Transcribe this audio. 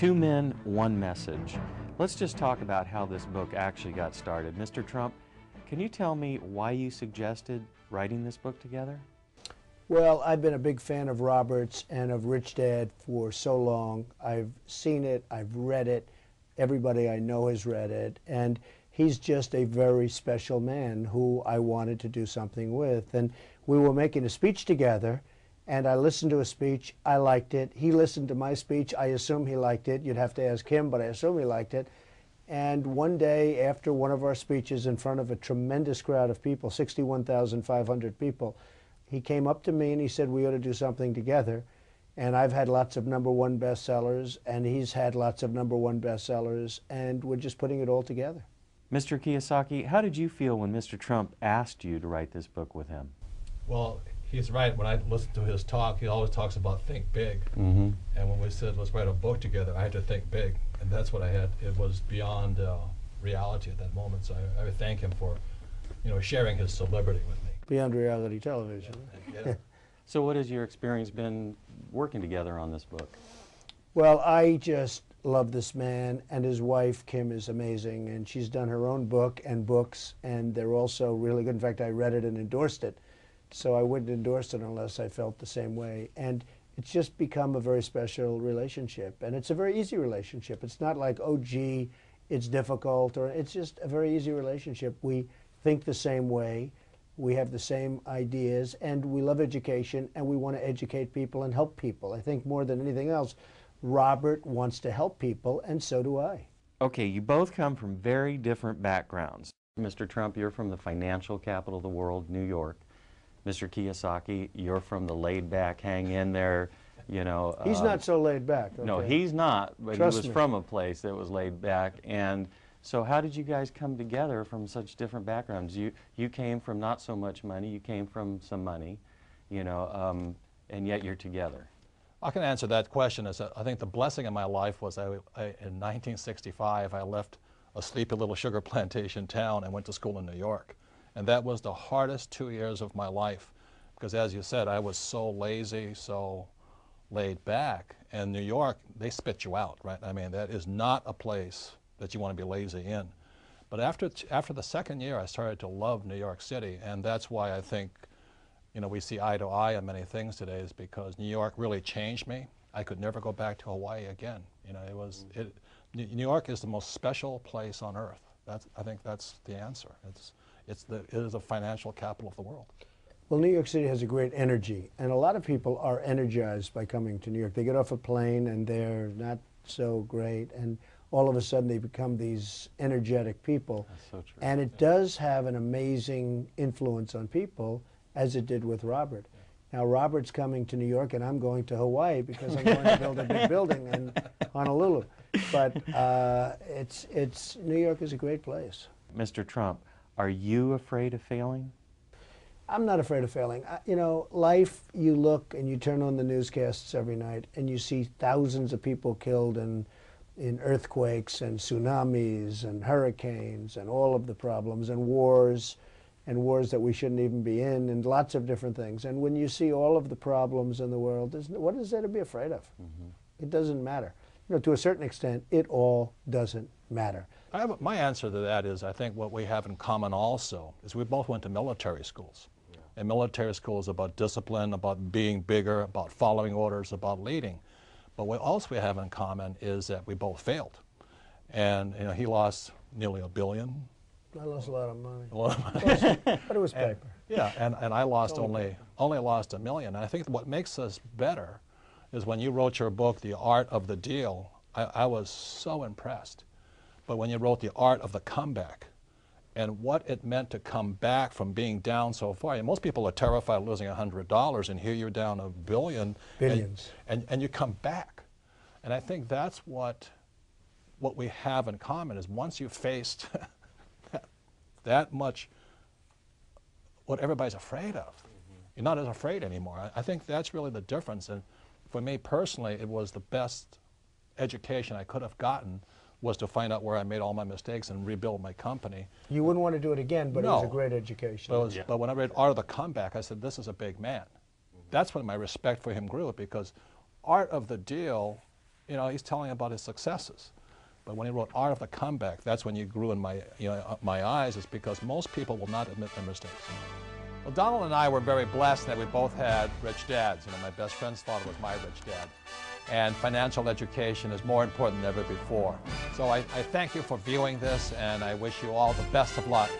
Two Men, One Message. Let's just talk about how this book actually got started. Mr. Trump, can you tell me why you suggested writing this book together? Well, I've been a big fan of Robert's and of Rich Dad for so long. I've seen it, I've read it, everybody I know has read it, and he's just a very special man who I wanted to do something with. And we were making a speech together, and I listened to his speech, I liked it. He listened to my speech, I assume he liked it. You'd have to ask him, but I assume he liked it. And one day, after one of our speeches in front of a tremendous crowd of people, 61,500 people, he came up to me and he said, we ought to do something together. And I've had lots of #1 bestsellers, and he's had lots of #1 bestsellers, and we're just putting it all together. Mr. Kiyosaki, how did you feel when Mr. Trump asked you to write this book with him? Well, he's right. When I listen to his talk, he always talks about think big. And when we said, let's write a book together, I had to think big. And that's what I had. It was beyond reality at that moment. So I thank him for, sharing his celebrity with me. Beyond reality television. Yeah. So what has your experience been working together on this book? Well, I just love this man, and his wife, Kim, is amazing, and she's done her own book and books, and they're also really good. In fact, I read it and endorsed it, so I wouldn't endorse it unless I felt the same way. And it's just become a very special relationship, and it's a very easy relationship. It's not like, oh, gee, it's difficult, or it's just a very easy relationship. We think the same way. We have the same ideas, and we love education, and we want to educate people and help people. I think more than anything else, Robert wants to help people, and so do I. Okay, you both come from very different backgrounds. Mr. Trump, you're from the financial capital of the world, New York. Mr. Kiyosaki, you're from the laid-back, hang in there, He's not so laid back. Okay? No, he's not, but Trust he was me. from a place that was laid back. And so how did you guys come together from such different backgrounds? You came from not so much money, you came from some money, and yet you're together. I can answer that question. I think the blessing in my life was in 1965, I left a sleepy little sugar plantation town and went to school in New York. And that was the hardest 2 years of my life because, as you said, I was so lazy, so laid back. And New York, they spit you out, right? I mean, that is not a place that you want to be lazy in. But after the second year, I started to love New York City, and that's why I think we see eye to eye on many things today, is because New York really changed me. I could never go back to Hawaii again. New York is the most special place on earth. I think that's the answer. It is the financial capital of the world. Well, New York City has a great energy, and a lot of people are energized by coming to New York. They get off a plane and they're not so great, and all of a sudden they become these energetic people. That's so true. And it does have an amazing influence on people, as it did with Robert. Now, Robert's coming to New York, and I'm going to Hawaii because I'm going to build a big building in Honolulu. But New York is a great place. Mr. Trump, are you afraid of failing? I'm not afraid of failing. Life, you look and you turn on the newscasts every night, and you see thousands of people killed in earthquakes and tsunamis and hurricanes and all of the problems and wars that we shouldn't even be in, and lots of different things. And when you see all of the problems in the world, what is there to be afraid of? It doesn't matter. To a certain extent, it all doesn't matter. My answer to that is, I think what we have in common also is we both went to military schools. Yeah. And military school is about discipline, about being bigger, about following orders, about leading. But what else we have in common is that we both failed. And he lost nearly $1 billion. I lost a lot of money. A lot of money. But it was paper. And I lost only lost $1 million. And I think what makes us better is when you wrote your book, The Art of the Deal, I was so impressed. But when you wrote The Art of the Comeback and what it meant to come back from being down so far, and most people are terrified of losing $100, and here you're down $1 billion. Billions. And you come back. And I think that's what we have in common is once you've faced that much what everybody's afraid of, you're not as afraid anymore. I think that's really the difference. And for me personally, it was the best education I could have gotten was to find out where I made all my mistakes and rebuild my company. You wouldn't want to do it again, but No. it was a great education. But when I read Art of the Comeback, I said, this is a big man. That's when my respect for him grew, because Art of the Deal you know, he's telling about his successes. But when he wrote Art of the Comeback, that's when you grew in my, my eyes, is because most people will not admit their mistakes. Well, Donald and I were very blessed that we both had rich dads. You know, my best friend's father was my rich dad. And financial education is more important than ever before. So I thank you for viewing this, and I wish you all the best of luck.